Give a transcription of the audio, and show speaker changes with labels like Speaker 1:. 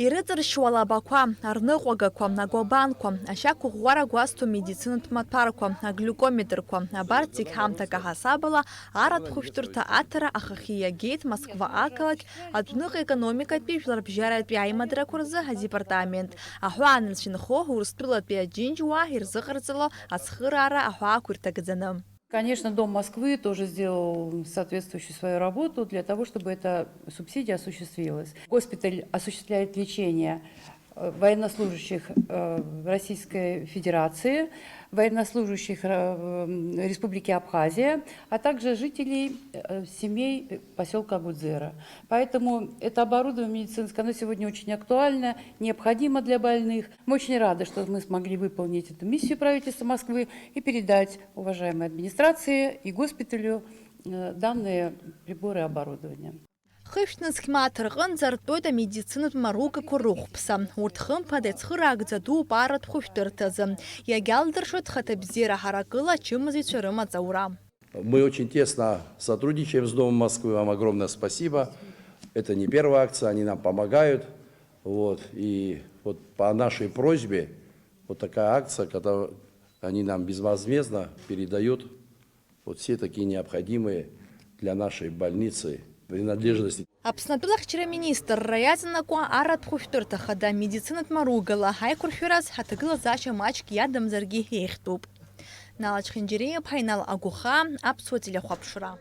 Speaker 1: Ирыҵаршьуа алабақәа, арныҟәагақәа, агәабанқәа, ашьақәыӷәӷәара гәазҭо медицинатә маҭәарқәа, аглюкометрқәа, абарҭ зегь ҳамҭак аҳасабала аратә хәышәтәырҭа аҭара ахахьы иагеит Москва ақалақь адәныҟа економикатәи жәларбжьаратәи аимадрақәа рзы адепартамент. Аҳәаанырцә инхо Урыстәылатәи аџьынџьуаа ирзыҟарҵало ацхыраара аҳәаақәа ирҭагӡаны.
Speaker 2: Конечно, Дом Москвы тоже сделал соответствующую свою работу для того, чтобы эта субсидия осуществилась. Госпиталь осуществляет лечение военнослужащих Российской Федерации, военнослужащих Республики Абхазия, а также жителей семей поселка Гудзера. Поэтому это оборудование медицинское, оно сегодня очень актуально, необходимо для больных. Мы очень рады, что мы смогли выполнить эту миссию правительства Москвы и передать уважаемой администрации и госпиталю данные приборы и оборудование.
Speaker 1: Хышәҭны схьмаҭ рҟынӡа ртәоит амедицинатә марукақәа рыхәԥса. Урҭ хымԥада ицхыраагӡа дууп аратә хәышәтәырҭазы. Иагьалдыршоит хаҭабзиара ҳаракыла ачымазаҩцәа рымаҵаура.
Speaker 3: Мы очень тесно сотрудничаем с Домом Москвы. Вам огромное спасибо. Это не первая акция, они нам помогают. И по нашей просьбе такая акция, когда они нам безвозмездно передают все такие необходимые для нашей больницы принадлежности.
Speaker 1: Аԥснатәыла ахьчара министрра иаҵанакуа аратә хәышәтәырҭа хада медицинатә марugала ҳаиқәыршәараз ҳаҭагылазаашьа маҷк иадамзаргьы еиӷьтәуп. Нала Чхинџьиреиԥҳа, Инал Агәхаа, Аԥсуа телехәаԥшра.